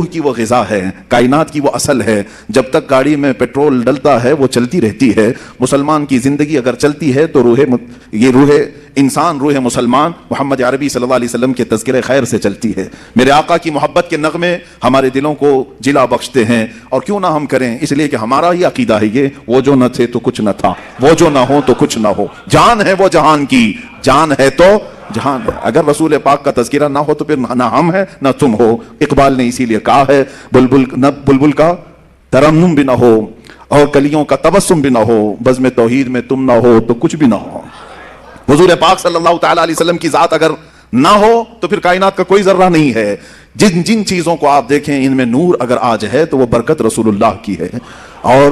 روح کی وہ غذا ہے، کائنات کی وہ اصل ہے. جب تک گاڑی میں پیٹرول ڈلتا ہے وہ چلتی رہتی ہے. مسلمان کی زندگی اگر چلتی ہے تو روح انسان، روح مسلمان محمد عربی صلی اللہ علیہ وسلم کے تذکرہ خیر سے چلتی ہے. میرے آقا کی محبت کے نغمے ہمارے دلوں کو جلا بخشتے ہیں، اور کیوں نہ ہم کریں، اس لیے کہ ہمارا ہی عقیدہ ہے یہ، وہ جو نہ تھے تو کچھ نہ تھا، وہ جو نہ ہو تو کچھ نہ ہو. جان ہے وہ جہان کی، جان ہے تو جہان ہے. اگر رسول پاک کا تذکرہ نہ ہو تو پھر نہ ہم ہے نہ تم ہو. اقبال نے اسی لیے کہا ہے بلبل کا ترنم بھی نہ ہو اور کلیوں کا تبسم بھی نہ ہو، بزم توحید میں تم نہ ہو تو کچھ بھی نہ ہو. حضور پاک صلی اللہ تعالی علیہ وسلم کی ذات اگر نہ ہو تو پھر کائنات کا کوئی ذرہ نہیں ہے. جن چیزوں کو آپ دیکھیں ان میں نور اگر آج ہے تو وہ برکت رسول اللہ کی ہے. اور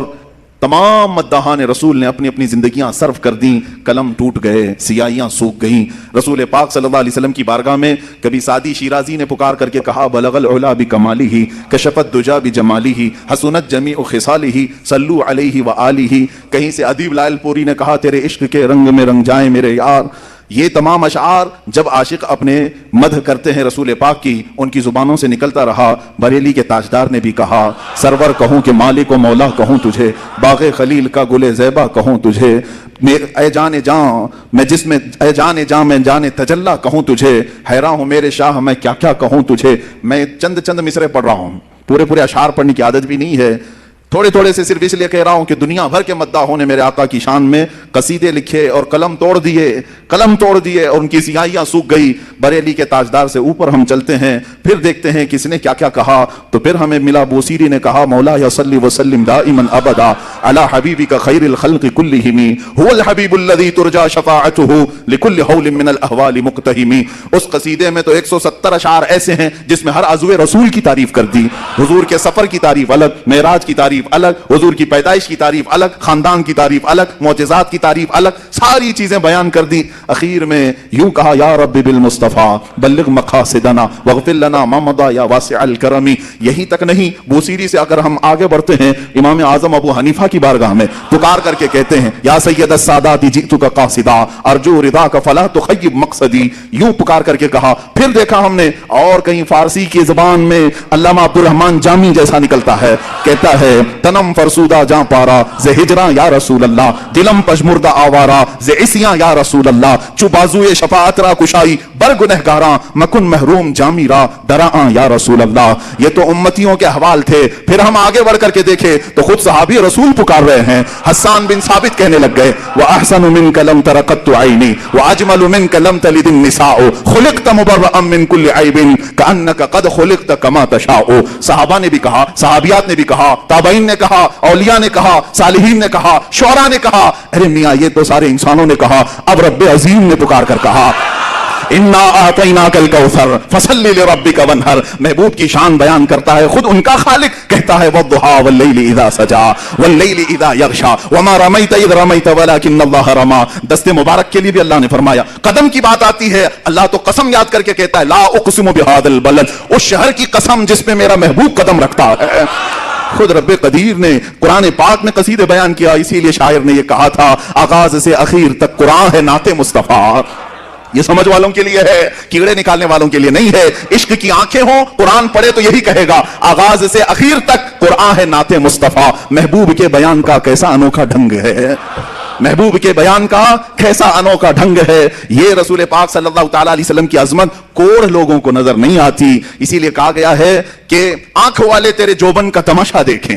تمام مداحان رسول نے اپنی اپنی زندگیاں صرف کر دیں، قلم ٹوٹ گئے، سیاہیاں سوکھ گئیں. رسول پاک صلی اللہ علیہ وسلم کی بارگاہ میں کبھی سعدی شیرازی نے پکار کر کے کہا بلغ العلا بکمالہ کشفت دجا بجمالہ حسنت جمیع خصالہ صلو علیہ وآلہ. کہیں سے ادیب لائل پوری نے کہا تیرے عشق کے رنگ میں رنگ جائیں میرے یار. یہ تمام اشعار جب عاشق اپنے مدح کرتے ہیں رسول پاک کی، ان کی زبانوں سے نکلتا رہا. بریلی کے تاجدار نے بھی کہا سرور کہوں کہ مالک و مولا کہوں تجھے، باغ خلیل کا گل زیبا کہوں تجھے، اے جان جاں میں جس میں اے جان جاں میں جان تجلا کہوں تجھے، حیران ہوں میرے شاہ میں کیا کیا کہوں تجھے. میں چند مصرے پڑھ رہا ہوں، پورے اشعار پڑھنے کی عادت بھی نہیں ہے، تھوڑے سے صرف اس لیے کہہ رہا ہوں کہ دنیا بھر کے مداحوں نے میرے آقا کی شان میں قصیدے لکھے اور قلم توڑ دیے اور ان کی سیاہیاں سوکھ گئی. بریلی کے تاجدار سے اوپر ہم چلتے ہیں، پھر دیکھتے ہیں کس نے کیا کیا کہا. تو پھر ہمیں ملا بوسیری نے کہا مولا یا صلی وسلم دائما ابدا علی حبیبک خیر الخلق کلہم هو الحبیب الذی ترجى شفاعته لكل حول من الاحوال مقتحم. اس قصیدے میں تو 170 اشعار ایسے ہیں جس میں ہر عضو رسول کی تعریف کر دی. حضور کے سفر کی تعریف الگ، معراج کی تعریف الگ، حضور کی پیدائش کی تعریف الگ، خاندان کی تعریف الگ، معجزات کی تعریف الگ، ساری چیزیں بیان کر دی. اخیر میں یوں کہا یا رب بالمصطفیٰ بلغ مقاصدنا واغفر لنا ما مضى یا واسع الکرم. یہی تک نہیں، بوسیری سے اگر ہم آگے بڑھتے ہیں امام اعظم ابو حنیفہ کی بارگاہ میں پکار کر کے کہتے ہیں یا سید السادات جئتک قاصدا ارجو رضاک فلا تخیب مقصدی. یوں پکار کر کے کہا. پھر دیکھا ہم نے اور کہیں فارسی کی زبان میں علامہ عبد الرحمن جامی جیسا نکلتا ہے، کہتا ہے تنم فرسودہ جاں پارا زے ہجراں یا رسول اللہ، دلم پشمردہ آوارا زے عصیاں یا رسول اللہ، چو بازوئے شفاعت را کشائی بر گنہگاراں مکن محروم جامی را دراں یا رسول اللہ. یہ تو امتیوں کے حوال تھے. پھر ہم آگے بڑھ کر کے دیکھے تو خود صحابی رسول پکار رہے ہیں. حسان بن ثابت کہنے لگ گئے وَأَحْسَنُ مِنْكَ لَمْ تَرَقَتُ عَيْنِي وَأَجْمَلُ مِنْكَ لَمْ تَلِدِ النِّسَاءُ خُلِقْتَ مُبَرَّأً مِنْ كُلِّ عَيْبٍ كَأَنَّكَ قَدْ خُلِقْتَ كَمَا تَشَاءُ. صحابہ نے بھی کہا، صحابیات نے بھی کہا، تابعین نے کہا، اولیاء نے کہا، صالحین نے کہا، شعراء نے کہا. ارے میاں یہ تو سارے انسانوں نے کہا. اب رب عظیم نے پکار کر کہا انا اعطیناک الکوثر فصل لربک وانحر. محبوب کی شان بیان کرتا ہے خود ان کا خالق، کہتا ہے والضحی واللیل اذا سجا واللیل اذا یغشا وما رمیت اذ رمیت ولکن اللہ رما. دست مبارک کے لیے بھی اللہ نے فرمایا. قدم کی بات آتی ہے، اللہ تو قسم یاد کر کے کہتا ہے لا اقسم بہذا البلد، اس شہر کی قسم جس میں میرا محبوب قدم رکھتا ہے. خود رب قدیر نے قرآن پاک میں قصیدے بیان کیا. اسی لیے شاعر نے یہ کہا تھا آغاز سے اخیر تک قرآن ہے نعت مصطفیٰ. یہ سمجھ والوں کے لیے ہے، کیڑے نکالنے والوں کے لیے نہیں ہے. عشق کی آنکھیں ہوں، قرآن پڑھے تو یہی کہے گا آغاز سے اخیر تک قرآن ہے نعت مصطفیٰ. محبوب کے بیان کا کیسا انوکھا ڈھنگ ہے، محبوب کے بیان کا کیسا انوکھا ڈھنگ ہے. یہ رسول پاک صلی اللہ تعالی علیہ وسلم کی عظمت کوڑ لوگوں کو نظر نہیں آتی. اسی لیے کہا گیا ہے کہ آنکھ والے تیرے جوبن کا تماشا دیکھیں،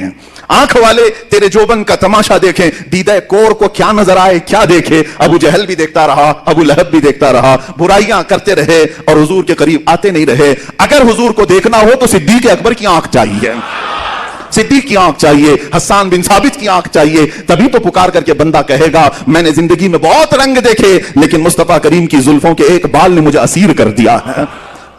آنکھ والے تیرے جوبن کا تماشا دیکھیں، دیدہ کوڑ کو کیا نظر آئے کیا دیکھے. ابو جہل بھی دیکھتا رہا، ابو لہب بھی دیکھتا رہا، برائیاں کرتے رہے اور حضور کے قریب آتے نہیں رہے. اگر حضور کو دیکھنا ہو تو صدیق اکبر کی آنکھ چاہیے، صدیق کی آنکھ چاہیے، حسان بن ثابت کی آنکھ چاہیے. تبھی تو پکار کر کے بندہ کہے گا میں نے زندگی میں بہت رنگ دیکھے لیکن مصطفیٰ کریم کی زلفوں کے ایک بال نے مجھے اسیر کر دیا ہے.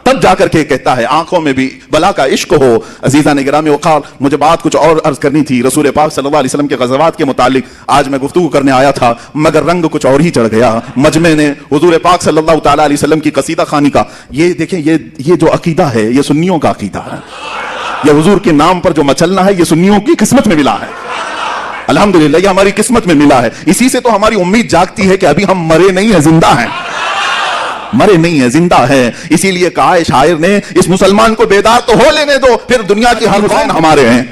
تب جا کر کے کہتا ہے آنکھوں میں بھی بلا کا عشق ہو. عزیزان گرامی وقار، مجھے بات کچھ اور عرض کرنی تھی رسول پاک صلی اللہ علیہ وسلم کے غزوات کے متعلق. آج میں گفتگو کرنے آیا تھا مگر رنگ کچھ اور ہی چڑھ گیا. مجمع نے حضور پاک صلی اللہ تعالی علیہ وسلم کی قصیدہ خوانی کا یہ دیکھیں، یہ جو عقیدہ ہے یہ سنیوں کا عقیدہ ہے. یہ حضور کے نام پر جو مچلنا ہے یہ سنیوں کی قسمت میں ملا ہے. الحمدللہ یہ ہماری قسمت میں ملا ہے. اسی سے تو ہماری امید جاگتی ہے کہ ابھی ہم مرے نہیں ہیں، زندہ ہیں. مرے نہیں ہے، زندہ ہے. اسی لیے کہا ہے شاعر نے اس مسلمان کو بیدار تو ہو لینے دو، پھر دنیا کی ہر حسین ہمارے ہیں.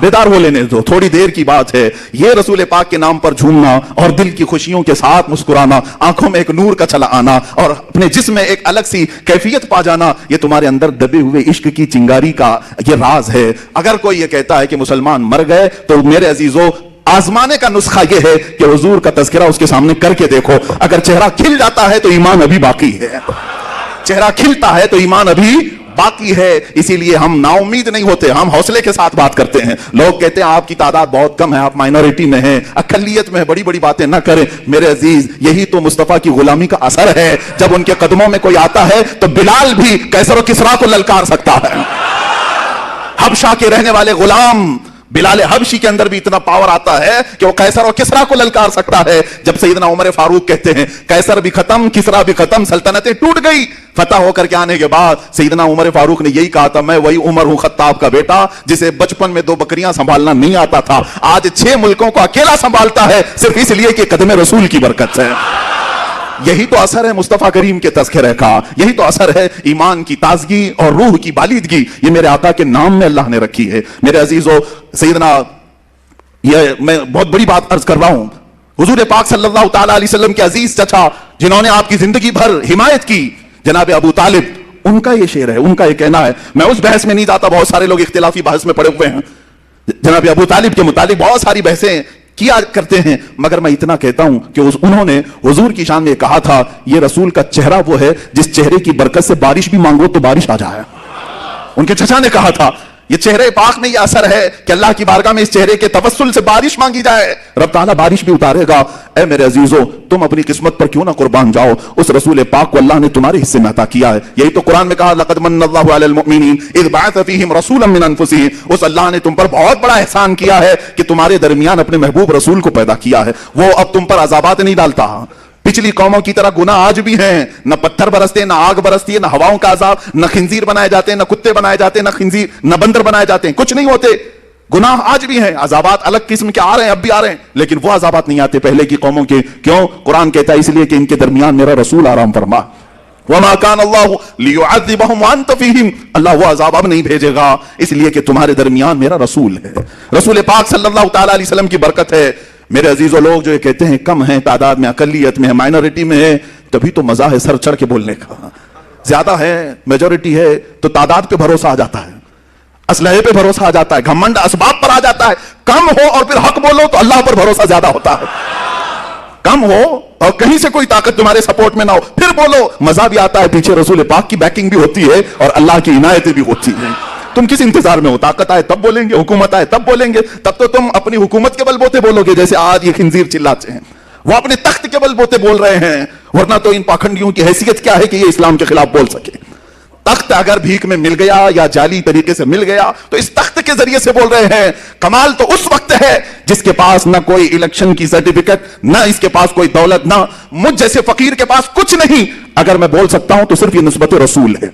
بیدار ہو لینے دو، تھوڑی دیر کی بات ہے. یہ رسول پاک کے نام پر جھومنا اور دل کی خوشیوں کے ساتھ مسکرانا، آنکھوں میں ایک نور کا چلا آنا اور اپنے جسم میں ایک الگ سی کیفیت پا جانا، یہ تمہارے اندر دبے ہوئے عشق کی چنگاری کا یہ راز ہے. اگر کوئی یہ کہتا ہے کہ مسلمان مر گئے تو میرے عزیزو آزمانے کا نسخہ یہ ہے کہ حضور کا تذکرہ اس کے سامنے کر کے دیکھو. اگر چہرہ کھل جاتا ہے تو ایمان ابھی باقی ہے، چہرہ کھلتا ہے تو ایمان ابھی باقی ہے. اسی لیے ہم نا امید نہیں ہوتے، ہم حوصلے کے ساتھ بات کرتے ہیں. لوگ کہتے ہیں آپ کی تعداد بہت کم ہے، آپ مائنورٹی میں ہیں، اقلیت میں بڑی بڑی باتیں نہ کریں. میرے عزیز یہی تو مصطفیٰ کی غلامی کا اثر ہے. جب ان کے قدموں میں کوئی آتا ہے تو بلال بھی قیصر و کسریٰ کو للکار سکتا ہے. حبشہ کے رہنے والے غلام بلال حبشی کے اندر بھی اتنا پاور آتا ہے کہ وہ قیصر اور کسریٰ کو للکار سکتا ہے. جب سیدنا عمر فاروق کہتے ہیں قیصر بھی ختم، کسریٰ بھی ختم، سلطنتیں ٹوٹ گئی. فتح ہو کر کے آنے کے بعد سیدنا عمر فاروق نے یہی کہا تھا میں وہی عمر ہوں خطاب کا بیٹا جسے بچپن میں 2 بکریاں سنبھالنا نہیں آتا تھا، آج 6 ملکوں کو اکیلا سنبھالتا ہے صرف اس لیے کہ قدم رسول کی برکت سے. یہی تو اثر ہے مصطفیٰ کریم کے تذکرے کا، یہی تو اثر ہے ایمان کی تازگی اور روح کی بالیدگی. یہ میرے آقا کے نام میں اللہ نے رکھی ہے. میرے عزیزو سیدنا، یہ میں بہت بڑی بات عرض کر رہا ہوں، حضور پاک صلی اللہ تعالی علیہ وسلم کے عزیز چچا جنہوں نے آپ کی زندگی بھر حمایت کی، جناب ابو طالب، ان کا یہ شعر ہے، ان کا یہ کہنا ہے. میں اس بحث میں نہیں جاتا، بہت سارے لوگ اختلافی بحث میں پڑے ہوئے ہیں. جناب ابو طالب کے متعلق بہت ساری بحثیں کیا کرتے ہیں، مگر میں اتنا کہتا ہوں کہ انہوں نے حضور کی شان میں کہا تھا یہ رسول کا چہرہ وہ ہے جس چہرے کی برکت سے بارش بھی مانگو تو بارش آ جائے. ان کے چچا نے کہا تھا یہ چہرے پاک میں یہ اثر ہے کہ اللہ کی بارگاہ میں اس چہرے کے توسل سے بارش مانگی جائے، رب تعالیٰ بارش بھی اتارے گا. اے میرے عزیزو تم اپنی قسمت پر کیوں نہ قربان جاؤ، اس رسول پاک کو اللہ نے تمہارے حصے میں عطا کیا ہے. یہی تو قرآن میں کہا لقد من اللہ علی المؤمنین اذ بعث فیہم رسولا من انفسہم. اس اللہ نے تم پر بہت بڑا احسان کیا ہے کہ تمہارے درمیان اپنے محبوب رسول کو پیدا کیا ہے. وہ اب تم پر عذابات نہیں ڈالتا. پچھلی قوموں کی طرح گناہ آج بھی ہیں، نہ پتھر برستے، نہ آگ برستی ہے، نہ ہواؤں کا عذاب، نہ خنزیر بنائے جاتے ہیں، نہ کتے بنائے جاتے ہیں، نہ خنزیر نہ بندر بنائے جاتے ہیں، کچھ نہیں ہوتے. گناہ آج بھی ہیں، عذابات الگ قسم کے آ رہے ہیں، اب بھی آ رہے ہیں، لیکن وہ عذابات نہیں آتے پہلے کی قوموں کے. کیوں؟ قرآن کہتا ہے اس لیے کہ ان کے درمیان میرا رسول آرام فرما. وما كان الله ليعذبهم وانت فيهم. اللہ وہ عذاب اب نہیں بھیجے گا اس لیے کہ تمہارے درمیان میرا رسول ہے. رسول پاک صلی اللہ تعالی علیہ وسلم کی برکت ہے. میرے عزیزو لوگ جو یہ کہتے ہیں کم ہیں تعداد میں، اقلیت میں ہے، مائنورٹی میں ہے، تبھی تو مزہ ہے سر چڑھ کے بولنے کا. زیادہ ہے، میجورٹی ہے تو تعداد پہ بھروسہ آ جاتا ہے، اسلحے پہ بھروسہ آ جاتا ہے، گھمنڈ اسباب پر آ جاتا ہے. کم ہو اور پھر حق بولو تو اللہ پر بھروسہ زیادہ ہوتا ہے. کم ہو اور کہیں سے کوئی طاقت تمہارے سپورٹ میں نہ ہو پھر بولو، مزہ بھی آتا ہے، پیچھے رسول پاک کی بیکنگ بھی ہوتی ہے اور اللہ کی عنایتیں بھی ہوتی ہیں. تم کس انتظار میں ہو؟ طاقت آئے تب بولیں گے، حکومت آئے تب بولیں گے. تب تو تم اپنی حکومت کے بل بوتے بولو گے جیسے آج یہ خنزیر چلاتے ہیں. وہ اپنے تخت کے بل بوتے بول رہے ہیں، ورنہ تو ان پاکھنڈیوں کی حیثیت کیا ہے کہ یہ اسلام کے خلاف بول سکے. تخت اگر بھیک میں مل گیا یا جعلی طریقے سے مل گیا تو اس تخت کے ذریعے سے بول رہے ہیں. کمال تو اس وقت ہے جس کے پاس نہ کوئی الیکشن کی سرٹیفکیٹ، نہ اس کے پاس کوئی دولت، نہ مجھ جیسے فقیر کے پاس کچھ نہیں. اگر میں بول سکتا ہوں تو صرف یہ نسبت رسول ہے.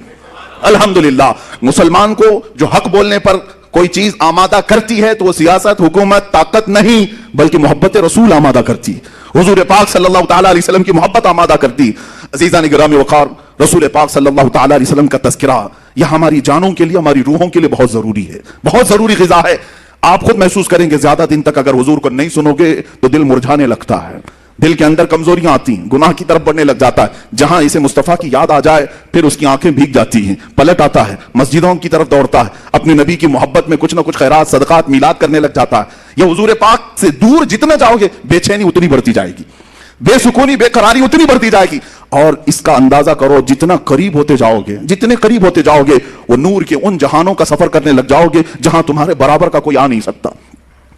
الحمدللہ مسلمان کو جو حق بولنے پر کوئی چیز آمادہ کرتی ہے تو وہ سیاست، حکومت، طاقت نہیں بلکہ محبت رسول آمادہ کرتی. حضور پاک صلی اللہ تعالی علیہ وسلم کی محبت آمادہ کرتی. عزیزان گرامی وقار، رسول پاک صلی اللہ تعالی علیہ وسلم کا تذکرہ یہ ہماری جانوں کے لیے، ہماری روحوں کے لیے بہت ضروری ہے، بہت ضروری غذا ہے. آپ خود محسوس کریں گے زیادہ دن تک اگر حضور کو نہیں سنو گے تو دل مرجھانے لگتا ہے، دل کے اندر کمزوریاں آتی ہیں، گناہ کی طرف بڑھنے لگ جاتا ہے. جہاں اسے مصطفیٰ کی یاد آ جائے پھر اس کی آنکھیں بھیگ جاتی ہیں، پلٹ آتا ہے، مسجدوں کی طرف دوڑتا ہے، اپنے نبی کی محبت میں کچھ نہ کچھ خیرات، صدقات، میلاد کرنے لگ جاتا ہے. یہ حضور پاک سے دور جتنا جاؤ گے بے چینی اتنی بڑھتی جائے گی، بے سکونی، بے قراری اتنی بڑھتی جائے گی. اور اس کا اندازہ کرو جتنا قریب ہوتے جاؤ گے، جتنے قریب ہوتے جاؤ گے وہ نور کے ان جہانوں کا سفر کرنے لگ جاؤ گے جہاں تمہارے برابر کا کوئی آ نہیں سکتا،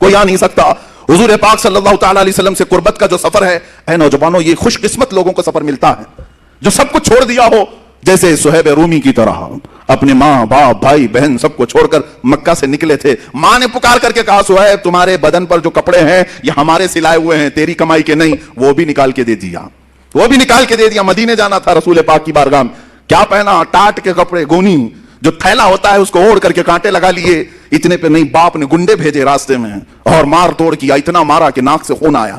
کوئی آ نہیں سکتا. حضور پاک صلی اللہ تعالی علیہ وسلم سے قربت کا جو سفر ہے، اے نوجوانوں یہ خوش قسمت لوگوں کو سفر ملتا ہے جو سب کچھ چھوڑ دیا ہو، جیسے صہیب رومی کی طرح اپنے ماں باپ بھائی بہن سب کو چھوڑ کر مکہ سے نکلے تھے. ماں نے پکار کر کے کہا صہیب تمہارے بدن پر جو کپڑے ہیں یہ ہمارے سلائے ہوئے ہیں، تیری کمائی کے نہیں. وہ بھی نکال کے دے دیا، وہ بھی نکال کے دے دیا. مدینے جانا تھا رسول پاک کی بارگاہ میں، کیا پہنا؟ ٹاٹ کے کپڑے، گونی جو تھیلا ہوتا ہے اس کو اوڑھ کر کے کانٹے لگا لیے. اتنے پہ نہیں، باپ نے گنڈے بھیجے راستے میں اور مار توڑ کیا، اتنا مارا کہ ناک سے خون آیا.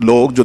لوگ جو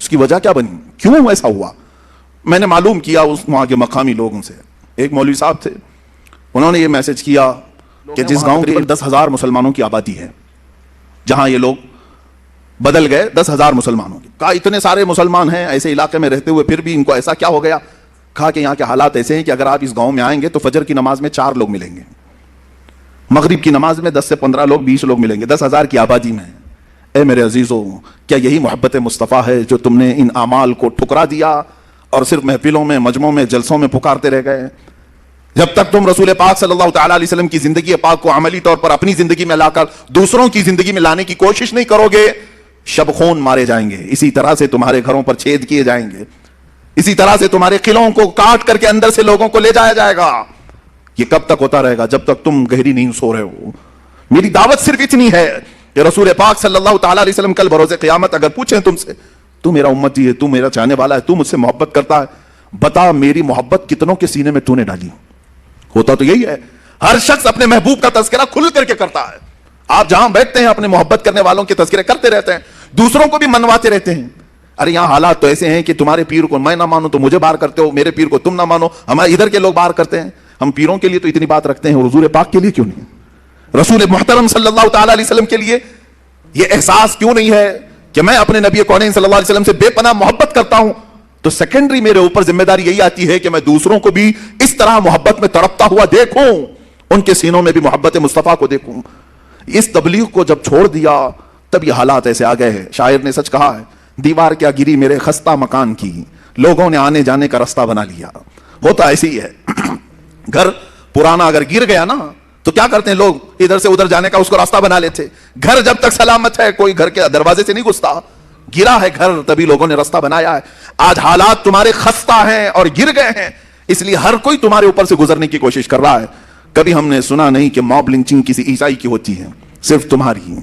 اس کی وجہ کیا بنی, کیوں ایسا ہوا؟ میں نے معلوم کیا اس وہاں کے مقامی لوگوں سے. ایک مولوی صاحب تھے, انہوں نے یہ میسج کیا کہ جس گاؤں کے 10,000 مسلمانوں کی آبادی ہے, جہاں یہ لوگ بدل گئے 10,000 مسلمانوں کی, کہا اتنے سارے مسلمان ہیں ایسے علاقے میں رہتے ہوئے پھر بھی ان کو ایسا کیا ہو گیا؟ کہا کہ یہاں کے حالات ایسے ہیں کہ اگر آپ اس گاؤں میں آئیں گے تو فجر کی نماز میں 4 لوگ ملیں گے, مغرب کی نماز میں 10 سے 15 لوگ 20 لوگ ملیں گے 10,000 کی آبادی میں. اے میرے عزیزوں, کیا یہی محبت مصطفیٰ ہے جو تم نے ان اعمال کو ٹھکرا دیا اور صرف محفلوں میں, مجمعوں میں, جلسوں میں پکارتے رہ گئے؟ جب تک تم رسول پاک صلی اللہ تعالی علیہ وسلم کی زندگی پاک کو عملی طور پر اپنی زندگی میں لا کر دوسروں کی زندگی میں لانے کی کوشش نہیں کرو گے, شب خون مارے جائیں گے, اسی طرح سے تمہارے گھروں پر چھید کیے جائیں گے, اسی طرح سے تمہارے قلعوں کو کاٹ کر کے اندر سے لوگوں کو لے جایا جائے گا. یہ کب تک ہوتا رہے گا؟ جب تک تم گہری نیند سو رہے ہو. میری دعوت صرف اتنی ہے کہ رسول پاک صلی اللہ تعالی علیہ وسلم کل بروز قیامت اگر پوچھیں تم سے, تو میرا امتی ہے, تو میرا چاہنے والا ہے, تو مجھ سے محبت کرتا ہے, بتا میری محبت کتنوں کے سینے میں تو نے ڈالی؟ ہوتا تو یہی ہے, ہر شخص اپنے محبوب کا تذکرہ کھل کر کے کرتا ہے. آپ جہاں بیٹھتے ہیں اپنے محبت کرنے والوں کے تذکرے کرتے رہتے ہیں, دوسروں کو بھی منواتے رہتے ہیں. ارے یہاں حالات تو ایسے ہیں کہ تمہارے پیر کو میں نہ مانو تو مجھے باہر کرتے ہو, میرے پیر کو تم نہ مانو ہمارے ادھر کے لوگ باہر کرتے ہیں. ہم پیروں کے لیے تو اتنی بات رکھتے ہیں, حضور پاک کے لیے کیوں نہیں؟ رسول محترم صلی اللہ تعالی علیہ وسلم کے لیے یہ احساس کیوں نہیں ہے کہ میں اپنے نبی کونین صلی اللہ علیہ وسلم سے بے پناہ محبت کرتا ہوں؟ تو سیکنڈری میرے اوپر ذمہ داری یہی آتی ہے کہ میں دوسروں کو بھی اس طرح محبت میں تڑپتا ہوا دیکھوں, ان کے سینوں میں بھی محبت مصطفیٰ کو دیکھوں. اس تبلیغ کو جب چھوڑ دیا تب یہ حالات ایسے آ گئے ہیں. شاعر نے سچ کہا ہے, دیوار کیا گری میرے خستہ مکان کی, لوگوں نے آنے جانے کا راستہ بنا لیا. ہوتا ایسی ہی ہے, گھر پرانا اگر گر گیا نا تو کیا کرتے ہیں لوگ, ادھر سے ادھر جانے کا اس کو راستہ بنا لیتے. گھر جب تک سلامت ہے کوئی گھر کے دروازے سے نہیں گھستا, گرا ہے گھر تبھی لوگوں نے راستہ بنایا ہے. آج حالات تمہارے خستہ ہیں اور گر گئے ہیں, اس لیے ہر کوئی تمہارے اوپر سے گزرنے کی کوشش کر رہا ہے. کبھی ہم نے سنا نہیں کہ موب لنچنگ کسی عیسائی کی ہوتی ہے, صرف تمہاری.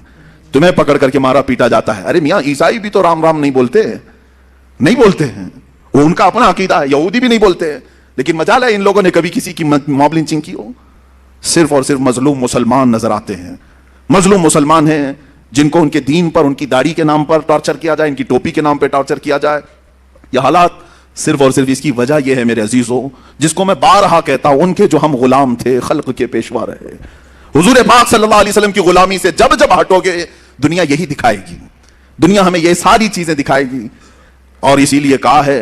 تمہیں پکڑ کر کے مارا پیٹا جاتا ہے. ارے میاں عیسائی بھی تو رام رام نہیں بولتے ہیں, وہ ان کا اپنا عقیدہ ہے. یہودی بھی نہیں بولتے, لیکن مجال ہے ان لوگوں نے کبھی کسی کی موب لنچنگ کی ہو؟ صرف اور صرف مظلوم مسلمان نظر آتے ہیں. مظلوم مسلمان ہیں جن کو ان کے دین پر, ان کی داڑھی کے نام پر ٹارچر کیا جائے, ان کی ٹوپی کے نام پہ ٹارچر کیا جائے. یہ حالات صرف اور صرف اس کی وجہ یہ ہے میرے عزیزوں, جس کو میں بارہا کہتا ہوں, ان کے جو ہم غلام تھے خلق کے پیشوا رہے. حضور پاک صلی اللہ علیہ وسلم کی غلامی سے جب جب ہٹو گے دنیا یہی دکھائے گی, دنیا ہمیں یہ ساری چیزیں دکھائے گی. اور اسی لیے کہا ہے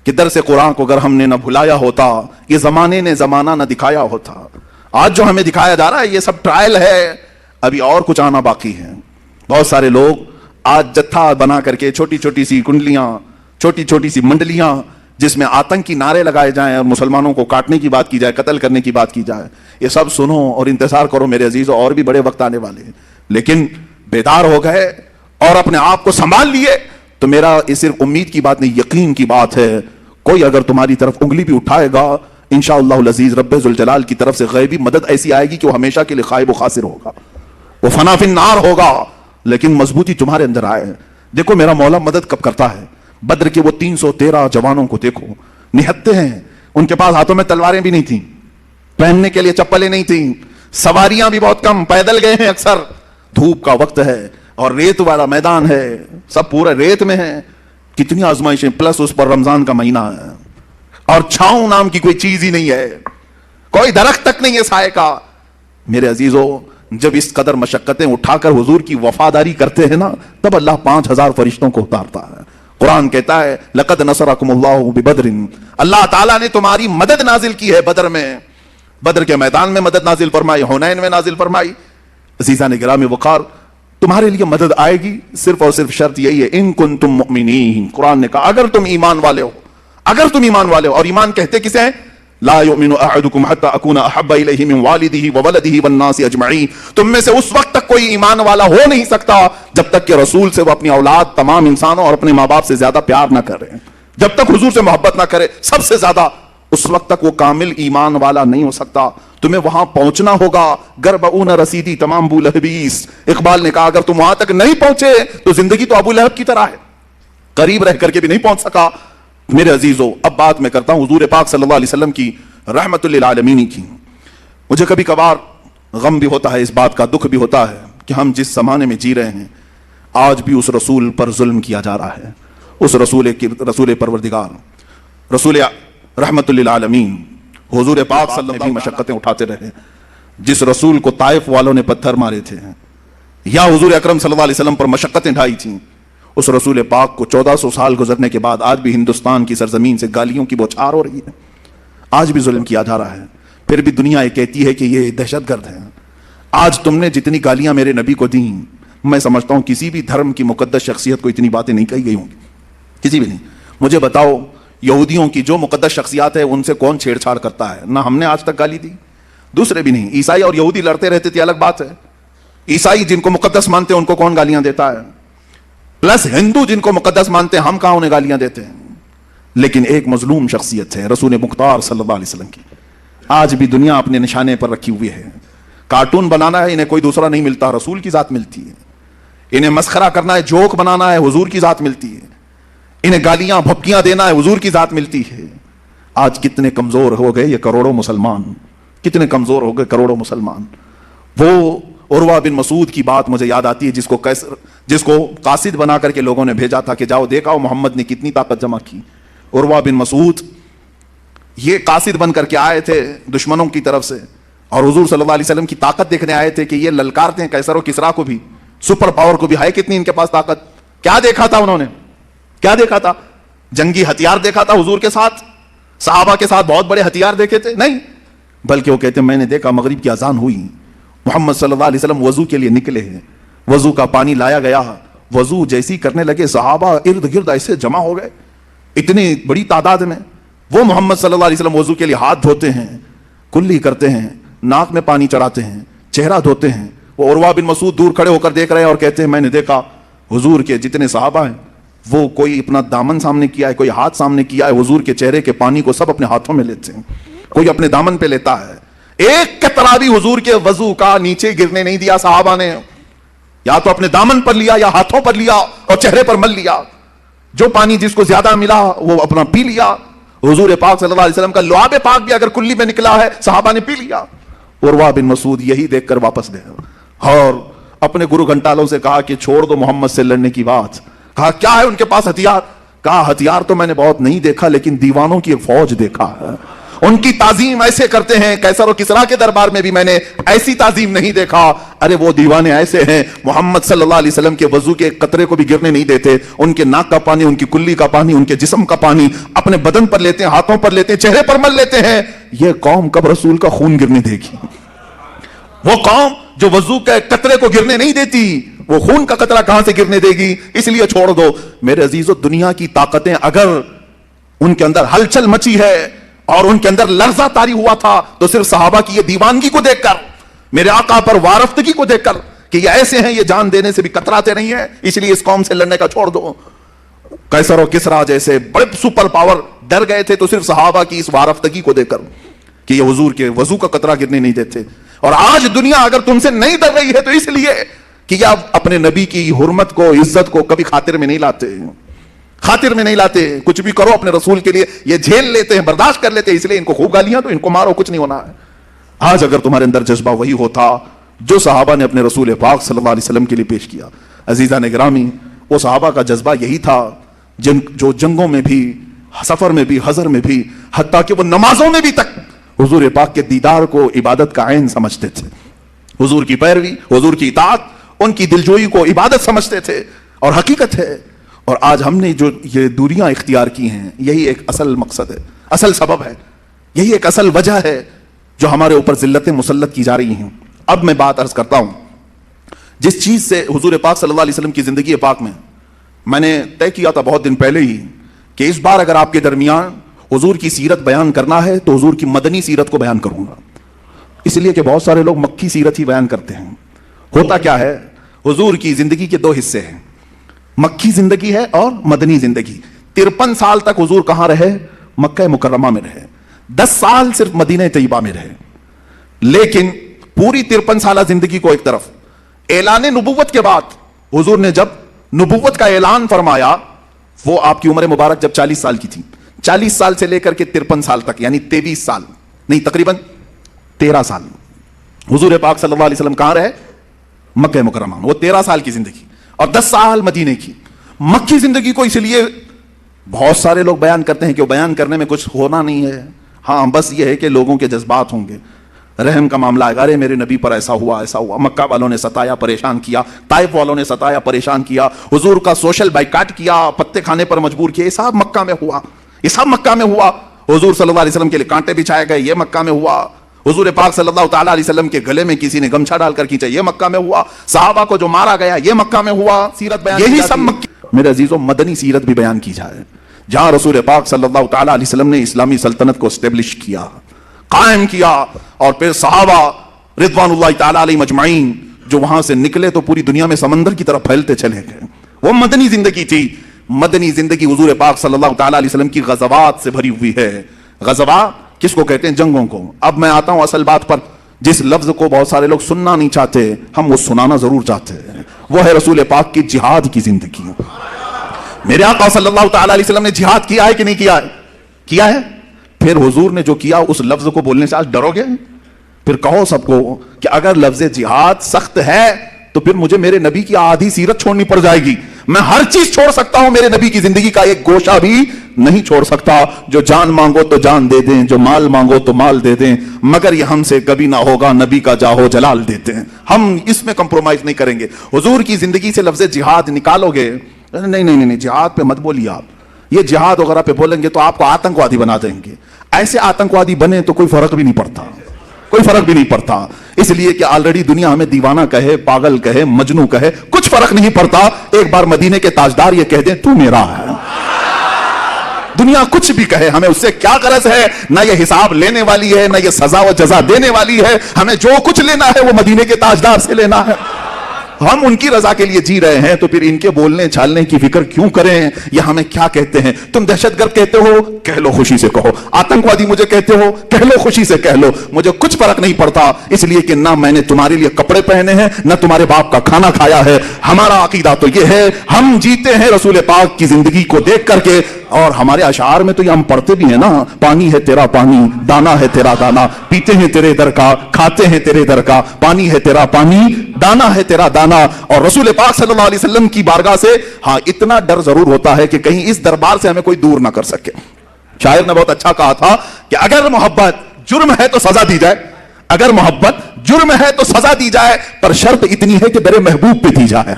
کہ درس قرآن کو اگر ہم نے نہ بھلایا ہوتا, یہ زمانے نے زمانہ نہ دکھایا ہوتا. آج جو ہمیں دکھایا جا رہا ہے یہ سب ٹرائل ہے, ابھی اور کچھ آنا باقی ہے. بہت سارے لوگ آج جتھا بنا کر کے چھوٹی چھوٹی سی کنڈلیاں, چھوٹی چھوٹی سی منڈلیاں جس میں آتنکی نعرے لگائے جائیں اور مسلمانوں کو کاٹنے کی بات کی جائے, قتل کرنے کی بات کی جائے, یہ سب سنو اور انتظار کرو میرے عزیزوں, اور بھی بڑے وقت آنے والے ہیں. لیکن بیدار ہو گئے اور اپنے آپ کو سنبھال لیے تو میرا یہ صرف امید کی بات نہیں, یقین کی بات ہے. کوئی اگر تمہاری طرف انگلی بھی اٹھائے گا انشاءاللہ العزیز رب ذوالجلال کی طرف سے غیبی مدد ایسی آئے گی کہ وہ ہمیشہ کے لیے خائب و خاسر ہوگا, وہ فنا فی النار ہوگا, لیکن مضبوطی تمہارے اندر آئے. دیکھو میرا مولا مدد کب کرتا ہے. بدر کے وہ 313 جوانوں کو دیکھو, نہتے ہیں, ان کے پاس ہاتھوں میں تلواریں بھی نہیں تھیں, پہننے کے لیے چپلیں نہیں تھیں, سواریاں بھی بہت کم, پیدل گئے ہیں اکثر. دھوپ کا وقت ہے اور ریت والا میدان ہے, سب پورے ریت میں ہیں. کتنی آزمائشیں, پلس اس پر رمضان کا مہینہ ہے اور چھاؤں نام کی کوئی چیز ہی نہیں ہے, کوئی درخت تک نہیں ہے سائے کا. میرے عزیزوں جب اس قدر مشقتیں اٹھا کر حضور کی وفاداری کرتے ہیں نا تب اللہ 5000 فرشتوں کو اتارتا ہے. قرآن کہتا ہے لقد نصرکم اللہ ببدر, اللہ تعالیٰ نے تمہاری مدد نازل کی ہے بدر میں, بدر کے میدان میں مدد نازل فرمائی, حنین میں نازل فرمائی. عزیزان گرامی وقار, تمہارے لیے مدد آئے گی, صرف اور صرف شرط یہی ہے ان کنتم مؤمنین. قرآن نے کہا اگر تم ایمان والے ہو, اگر تم ایمان والے ہو. اور ایمان کہتے کسے ہیں؟ لا یؤمن احدکم حتی اکون احب الیہ من والدہ وولدہ والناس اجمعین. تم میں سے اس وقت تک کوئی ایمان والا ہو نہیں سکتا جب تک کہ رسول سے وہ اپنی اولاد, تمام انسانوں اور اپنے ماں باپ سے زیادہ پیار نہ کرے, جب تک حضور سے محبت نہ کرے سب سے زیادہ, اس وقت تک وہ کامل ایمان والا نہیں ہو سکتا. تمہیں وہاں پہنچنا ہوگا. گربعون رسیدی تمام ابو لہبیس. اقبال نے کہا اگر تم وہاں تک نہیں پہنچے تو زندگی تو ابو لہب کی طرح ہے, قریب رہ کر کے بھی نہیں پہنچ سکا. میرے عزیزوں اب بات میں کرتا ہوں حضور پاک صلی اللہ علیہ وسلم کی رحمت للعالمین کی. مجھے کبھی کبھار غم بھی ہوتا ہے اس بات کا, دکھ بھی ہوتا ہے کہ ہم جس زمانے میں جی رہے ہیں آج بھی اس رسول پر ظلم کیا جا رہا ہے. اس رسول پروردگار رسول رحمت للعالمین حضور پاک صلی اللہ علیہ وسلم مشقتیں اٹھاتے رہے. جس رسول کو طائف والوں نے پتھر مارے تھے یا حضور اکرم صلی اللہ علیہ وسلم پر مشقتیں ڈھائی تھیں, اس رسول پاک کو 1400 سال گزرنے کے بعد آج بھی ہندوستان کی سرزمین سے گالیوں کی بوچھار ہو رہی ہے. آج بھی ظلم کیا جا رہا ہے. پھر بھی دنیا یہ کہتی ہے کہ یہ دہشت گرد ہے. آج تم نے جتنی گالیاں میرے نبی کو دیں, میں سمجھتا ہوں کسی بھی دھرم کی مقدس شخصیت کو اتنی باتیں نہیں کہی گئی ہوں گی, کسی بھی نہیں. مجھے بتاؤ یہودیوں کی جو مقدس شخصیات ہے ان سے کون چھیڑ چھاڑ کرتا ہے؟ نہ ہم نے آج تک گالی دی, دوسرے بھی نہیں. عیسائی اور یہودی لڑتے رہتے تھے, الگ بات ہے. عیسائی جن کو مقدس مانتے ہیں ان کو کون گالیاں دیتا ہے؟ پلس ہندو جن کو مقدس مانتے ہیں ہم کہاں انہیں گالیاں دیتے ہیں؟ لیکن ایک مظلوم شخصیت ہے رسول مختار صلی اللہ علیہ وسلم کی, آج بھی دنیا اپنے نشانے پر رکھی ہوئی ہے. کارٹون بنانا ہے انہیں کوئی دوسرا نہیں ملتا, رسول کی ذات ملتی ہے. انہیں مسخرہ کرنا ہے, جوک بنانا ہے, حضور کی ذات ملتی ہے. انہیں گالیاں بھپکیاں دینا ہے, حضور کی ذات ملتی ہے. آج کتنے کمزور ہو گئے یہ کروڑوں مسلمان, کتنے کمزور ہو گئے کروڑوں مسلمان. وہ عروہ بن مسعود کی بات مجھے یاد آتی ہے, جس کو قاصد بنا کر کے لوگوں نے بھیجا تھا کہ جاؤ دیکھاؤ محمد نے کتنی طاقت جمع کی. عروہ بن مسعود یہ قاصد بن کر کے آئے تھے دشمنوں کی طرف سے, اور حضور صلی اللہ علیہ وسلم کی طاقت دیکھنے آئے تھے کہ یہ للکارتے ہیں قیصر و کسریٰ کو بھی, سپر پاور کو بھی. ہے کتنی ان کے پاس طاقت. کیا دیکھا تھا انہوں نے؟ کیا دیکھا تھا؟ جنگی ہتھیار دیکھا تھا حضور کے ساتھ؟ صحابہ کے ساتھ بہت بڑے ہتھیار دیکھے تھے؟ نہیں. بلکہ وہ کہتے ہیں میں نے دیکھا مغرب کی اذان ہوئی, محمد صلی اللہ علیہ وسلم وضو کے لیے نکلے ہیں, وضو کا پانی لایا گیا, وضو جیسی کرنے لگے صحابہ ارد گرد ایسے جمع ہو گئے اتنی بڑی تعداد میں. وہ محمد صلی اللہ علیہ وسلم وضو کے لیے ہاتھ دھوتے ہیں, کلی کرتے ہیں, ناک میں پانی چڑھاتے ہیں, چہرہ دھوتے ہیں. وہ عروہ بن مسعود دور کھڑے ہو کر دیکھ رہے ہیں اور کہتے ہیں میں نے دیکھا حضور کے جتنے صحابہ ہیں وہ کوئی اپنا دامن سامنے کیا ہے, کوئی ہاتھ سامنے کیا ہے, حضور کے چہرے کے پانی کو سب اپنے ہاتھوں میں لیتے ہیں, کوئی اپنے دامن پہ لیتا ہے. ایک قطرہ بھی حضور کے وضو کا نیچے گرنے نہیں دیا صحابہ نے, یا تو اپنے دامن پر لیا یا ہاتھوں پر لیا اور چہرے پر مل لیا. جو پانی جس کو زیادہ ملا وہ اپنا پی لیا. حضور پاک صلی اللہ علیہ وسلم کا لعاب پاک بھی اگر کلی میں نکلا ہے صحابہ نے پی لیا. عروہ بن مسعود یہی دیکھ کر واپس گئے اور اپنے گرو گھنٹالوں سے کہا کہ چھوڑ دو محمد سے لڑنے کی بات. کہا کیا ہے ان کے پاس ہتھیار؟ کہا ہتھیار تو میں نے بہت نہیں دیکھا لیکن دیوانوں کی ایک فوج دیکھا ہے, ان کی تعظیم ایسے کرتے ہیں, قیصر و کسریٰ کے دربار میں بھی میں نے ایسی تعظیم نہیں دیکھا. ارے وہ دیوانے ایسے ہیں محمد صلی اللہ علیہ وسلم کے وضو کے ایک قطرے کو بھی گرنے نہیں دیتے. ان کے ناک کا پانی, ان کی کلی کا پانی, ان کے جسم کا پانی اپنے بدن پر لیتے ہیں, ہاتھوں پر لیتے ہیں, چہرے پر مل لیتے ہیں. یہ قوم کب رسول کا خون گرنے دے گی؟ وہ قوم جو وضو کے قطرے کو گرنے نہیں دیتی وہ خون کا قطرہ کہاں سے گرنے دے گی؟ اس لیے چھوڑ دو. میرے عزیزو, دنیا کی طاقتیں اگر ان کے اندر ہلچل مچی ہے اور ان کے اندر لرزہ طاری ہوا تھا تو صرف صحابہ کی یہ دیوانگی کو دیکھ کر, میرے آقا پر وارفتگی کو دیکھ کر کہ یہ ایسے ہیں, یہ جان دینے سے بھی کتراتے نہیں ہیں, اس لیے اس قوم سے لڑنے کا چھوڑ دو. قیصر و کسریٰ جیسے بڑے سپر پاور ڈر گئے تھے تو صرف صحابہ کی اس وارفتگی کو دیکھ کر کہ یہ حضور کے وضو کا قطرہ گرنے نہیں دیتے. اور آج دنیا اگر تم سے نہیں ڈر رہی ہے تو اس لیے کہ یہ اپنے نبی کی حرمت کو, عزت کو کبھی خاطر میں نہیں لاتے, خاطر میں نہیں لاتے. کچھ بھی کرو اپنے رسول کے لیے یہ جھیل لیتے ہیں, برداشت کر لیتے ہیں, اس لیے ان کو خوب گالیاں تو ان کو مارو, کچھ نہیں ہونا ہے. آج اگر تمہارے اندر جذبہ وہی ہوتا جو صحابہ نے اپنے رسول پاک صلی اللہ علیہ وسلم کے لیے پیش کیا. عزیزان گرامی, وہ صحابہ کا جذبہ یہی تھا جو جنگوں میں بھی, سفر میں بھی, حضر میں بھی, حتیٰ کہ وہ نمازوں میں بھی تک حضور پاک کے دیدار کو عبادت کا عین سمجھتے تھے. حضور کی پیروی, حضور کی اطاعت, ان کی دلجوئی کو عبادت سمجھتے تھے اور حقیقت ہے. اور آج ہم نے جو یہ دوریاں اختیار کی ہیں یہی ایک اصل مقصد ہے, اصل سبب ہے, یہی ایک اصل وجہ ہے جو ہمارے اوپر ذلتیں مسلط کی جا رہی ہیں. اب میں بات عرض کرتا ہوں جس چیز سے حضور پاک صلی اللہ علیہ وسلم کی زندگی پاک میں نے طے کیا تھا بہت دن پہلے ہی کہ اس بار اگر آپ کے درمیان حضور کی سیرت بیان کرنا ہے تو حضور کی مدنی سیرت کو بیان کروں گا. اس لیے کہ بہت سارے لوگ مکی سیرت ہی بیان کرتے ہیں. ہوتا کیا ہے, حضور کی زندگی کے دو حصے ہیں, مکی زندگی ہے اور مدنی زندگی. 53 سال تک حضور کہاں رہے؟ مکہ مکرمہ میں رہے. 10 سال صرف مدینہ طیبہ میں رہے. لیکن پوری 53 سالہ زندگی کو ایک طرف, اعلان نبوت کے بعد حضور نے جب نبوت کا اعلان فرمایا, وہ آپ کی عمر مبارک جب 40 سال کی تھی, 40 سال سے لے کر کے 53 سال تک یعنی 23 سال نہیں تقریباً 13 سال حضور پاک صلی اللہ علیہ وسلم کہاں رہے؟ مکہ مکرمہ. وہ 13 سال کی زندگی. اور 10 سال مدینے کی. مکی زندگی کو اس لیے بہت سارے لوگ بیان کرتے ہیں کہ وہ بیان کرنے میں کچھ ہونا نہیں ہے. ہاں بس یہ ہے کہ لوگوں کے جذبات ہوں گے, رحم کا معاملہ ہے, ارے میرے نبی پر ایسا ہوا ایسا ہوا. مکہ والوں نے ستایا پریشان کیا, طائف والوں نے ستایا پریشان کیا, حضور کا سوشل بائیکاٹ کیا, پتے کھانے پر مجبور کیا. یہ سب مکہ میں ہوا, یہ سب مکہ میں ہوا. حضور صلی اللہ علیہ وسلم کے لیے کانٹے بچھائے گئے, یہ مکہ میں ہوا. حضور پاک صلی اللہ تعالیٰ علیہ وسلم کے گلے میں کسی نے گمچھا ڈال کر کھینچا, یہ مکہ میں ہوا. صحابہ کو جو مارا گیا یہ مکہ میں ہوا. سیرت بیان یہی سب مکہ. میرے عزیزوں, مدنی سیرت بھی بیان کی جائے, جہاں رسول پاک صلی اللہ تعالیٰ علیہ وسلم نے اسلامی سلطنت کو اسٹیبلش کیا, قائم کیا, اور پھر صحابہ رضوان اللہ تعالیٰ علیہ مجمعین جو وہاں سے نکلے تو پوری دنیا میں سمندر کی طرف پھیلتے چلے گئے. وہ مدنی زندگی تھی. مدنی زندگی حضور پاک صلی اللہ تعالیٰ علیہ وسلم کی غزوات سے بھری ہوئی ہے. غزوات کس کو کہتے ہیں؟ جنگوں کو. اب میں آتا ہوں اصل بات پر, جس لفظ کو بہت سارے لوگ سننا نہیں چاہتے, ہم وہ سنانا ضرور چاہتے ہیں. وہ ہے رسول پاک کی جہاد کی زندگی. میرے آقا صلی اللہ تعالیٰ علیہ وسلم نے جہاد کیا ہے کہ نہیں کیا ہے؟ کیا ہے. پھر حضور نے جو کیا اس لفظ کو بولنے سے آج ڈرو گے؟ پھر کہو سب کو کہ اگر لفظ جہاد سخت ہے تو پھر مجھے میرے نبی کی آدھی سیرت چھوڑنی پڑ جائے گی. میں ہر چیز چھوڑ سکتا ہوں, میرے نبی کی زندگی کا ایک گوشہ بھی نہیں چھوڑ سکتا. جو جان مانگو تو جان دے دیں, جو مال مانگو تو مال دے دیں, مگر یہ ہم سے کبھی نہ ہوگا, نبی کا جاہو جلال دیتے ہیں. ہم اس میں کمپرومائز نہیں کریں گے. حضور کی زندگی سے لفظ جہاد نکالو گے, نہیں, جہاد پہ مت بولیے آپ. یہ جہاد وغیرہ پہ بولیں گے تو آپ کو آتنکوادی بنا دیں گے. ایسے آتنکوادی بنے تو کوئی فرق بھی نہیں پڑتا, کوئی فرق بھی نہیں پڑتا. اس لیے کہ آلریڈی دنیا ہمیں دیوانہ کہے, پاگل کہے, مجنو کہے, کچھ فرق نہیں پڑتا. ایک بار مدینے کے تاجدار یہ کہہ دیں تو میرا ہے. دنیا کچھ بھی کہے, ہمیں اس سے کیا غرض ہے؟ نہ یہ حساب لینے والی ہے, نہ یہ سزا و جزا دینے والی ہے. ہمیں جو کچھ لینا ہے وہ مدینے کے تاجدار سے لینا ہے. ہم ان کی رضا کے لیے جی رہے ہیں تو پھر ان کے بولنے چھالنے کی فکر کیوں کریں؟ یہ ہمیں کیا کہتے ہیں؟ تم دہشت گرد کہتے ہو, کہہ لو خوشی سے کہو. آتنکوادی مجھے کہتے ہو, کہہ لو خوشی سے کہہ لو. مجھے کچھ فرق نہیں پڑتا, اس لیے کہ نہ میں نے تمہارے لیے کپڑے پہنے ہیں, نہ تمہارے باپ کا کھانا کھایا ہے. ہمارا عقیدہ تو یہ ہے, ہم جیتے ہیں رسول پاک کی زندگی کو دیکھ کر کے. اور ہمارے اشعار میں تو یہ ہم پڑھتے بھی ہیں نا, پانی ہے تیرا پانی, دانا ہے تیرا دانا, پیتے ہیں تیرے در کا, کھاتے ہیں تیرے در کا, پانی ہے تیرا پانی, دانا ہے تیرا دانا. اور رسول پاک صلی اللہ علیہ وسلم کی بارگاہ سے ہاں اتنا ڈر ضرور ہوتا ہے کہ کہیں اس دربار سے ہمیں کوئی دور نہ کر سکے. شاعر نے بہت اچھا کہا تھا کہ اگر محبت جرم ہے تو سزا دی جائے, اگر محبت جرم ہے تو سزا دی جائے, پر شرط اتنی ہے کہ میرے محبوب پہ دی جائے.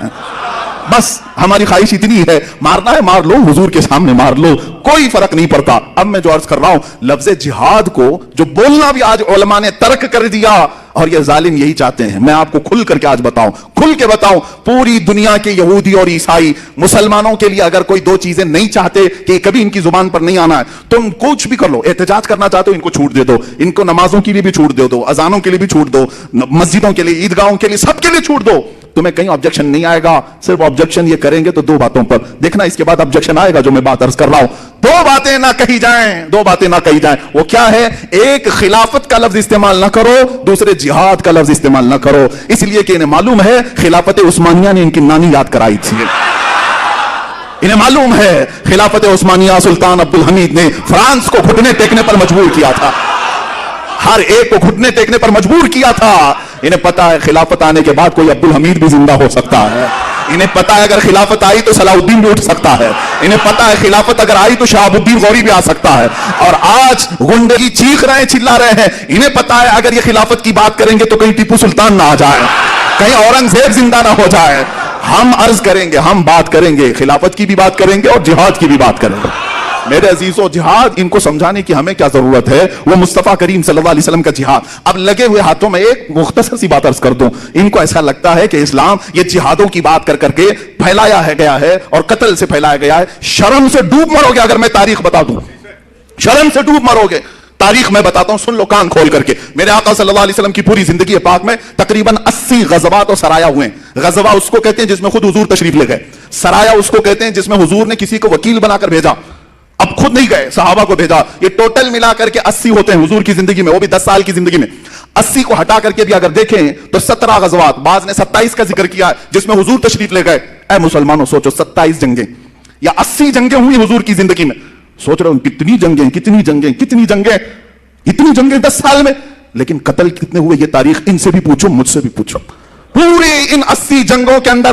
بس ہماری خواہش اتنی ہے, مارنا ہے مار لو, حضور کے سامنے مار لو, کوئی فرق نہیں پڑتا. اب میں جو عرض کر رہا ہوں, لفظ جہاد کو جو بولنا بھی آج علماء نے ترک کر دیا, اور یہ ظالم یہی چاہتے ہیں. میں آپ کو کھل کر کے آج بتاؤں, کھل کے بتاؤں, پوری دنیا کے یہودی اور عیسائی مسلمانوں کے لیے اگر کوئی دو چیزیں نہیں چاہتے کہ کبھی ان کی زبان پر نہیں آنا ہے, تم کچھ بھی کر لو. احتجاج کرنا چاہتے ہو, ان کو چھوٹ دے دو, ان کو نمازوں کے لیے بھی چھوٹ دے دو, اذانوں کے لیے بھی چھوٹ دو, مسجدوں کے لیے, عیدگاہوں کے لیے, سب کے لیے چھوٹ دو. تمہیں کہیں آبجیکشن نہیں آئے گا. صرف آبجیکشن یہ کریں گے تو دو باتوں پر, دیکھنا اس کے بعد آبجیکشن آئے گا. جو میں بات عرض کر رہا ہوں, دو باتیں نہ کہی جائیں, دو باتیں نہ کہی جائیں. وہ کیا ہے؟ ایک خلافت کا لفظ استعمال نہ کرو, دوسرے جہاد کا لفظ استعمال نہ کرو. اس لیے کہ انہیں معلوم ہے خلافت عثمانیہ نے ان کی نانی یاد کرائی تھی. انہیں معلوم ہے خلافت عثمانیہ سلطان عبدالحمید نے فرانس کو گھٹنے ٹیکنے پر مجبور کیا تھا, ہر ایک کو گھٹنے ٹیکنے پر مجبور کیا تھا. انہیں پتا ہے خلافت آنے کے بعد کوئی عبدالحمید بھی زندہ ہو سکتا ہے. انہیں پتا ہے اگر خلافت آئی تو صلاح الدین بھی اٹھ سکتا ہے. انہیں پتا ہے خلافت اگر آئی تو شہاب الدین غوری بھی آ سکتا ہے. اور آج گنڈگی چیخ رہے ہیں, چلا رہے ہیں. انہیں پتا ہے اگر یہ خلافت کی بات کریں گے تو کہیں ٹیپو سلطان نہ آ جائے, کہیں اورنگزیب زندہ نہ ہو جائے. ہم عرض کریں گے, ہم بات کریں گے, خلافت کی بھی بات کریں گے اور جہاد کی بھی بات کریں گے. میرے عزیزو, جہاد ان کو سمجھانے کی ہمیں کیا ضرورت ہے؟ وہ مصطفیٰ کریم صلی اللہ علیہ وسلم کا جہاد. اب لگے ہوئے ہاتھوں میں ایک مختصر سی بات عرض کر دوں. ان کو ایسا لگتا ہے کہ اسلام یہ جہادوں کی بات کر کر کے پھیلایا ہے گیا ہے اور قتل سے پھیلایا گیا ہے. شرم سے ڈوب مرو گے اگر میں تاریخ بتا دوں, شرم سے ڈوب مرو گے. تاریخ میں بتاتا ہوں, سن لو کان کھول کر کے. میرے آقا صلی اللہ علیہ وسلم کی پوری زندگی پاک میں تقریباً 80 غزوات اور سرایا ہوئے ہیں. غزوہ اس کو کہتے ہیں جس میں خود حضور تشریف لے گئے. سرایا اس کو کہتے ہیں جس میں حضور نے کسی کو وکیل بنا کر بھیجا, اب خود نہیں گئے, صحابہ کو بھیجا. یہ ٹوٹل ملا کر کے 80 ہوتے ہیں حضور کی زندگی میں, وہ بھی 10 سال کی زندگی میں. 80 کو ہٹا کر کے بھی اگر دیکھیں تو 17 غزوات, بعض نے 27 کا ذکر کیا ہے جس میں حضور تشریف لے گئے. اے مسلمانوں سوچو, 27 جنگیں یا 80 جنگیں ہوئی حضور کی زندگی میں. سوچ رہے ہوں کتنی جنگیں, کتنی جنگیں, کتنی جنگیں, اتنی جنگیں 10 سال میں. لیکن قتل کتنے ہوئے یہ تاریخ ان سے بھی پوچھو, مجھ سے بھی پوچھو. پوری ان 80 جنگوں کے اندر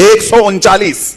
139,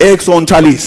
139,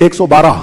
112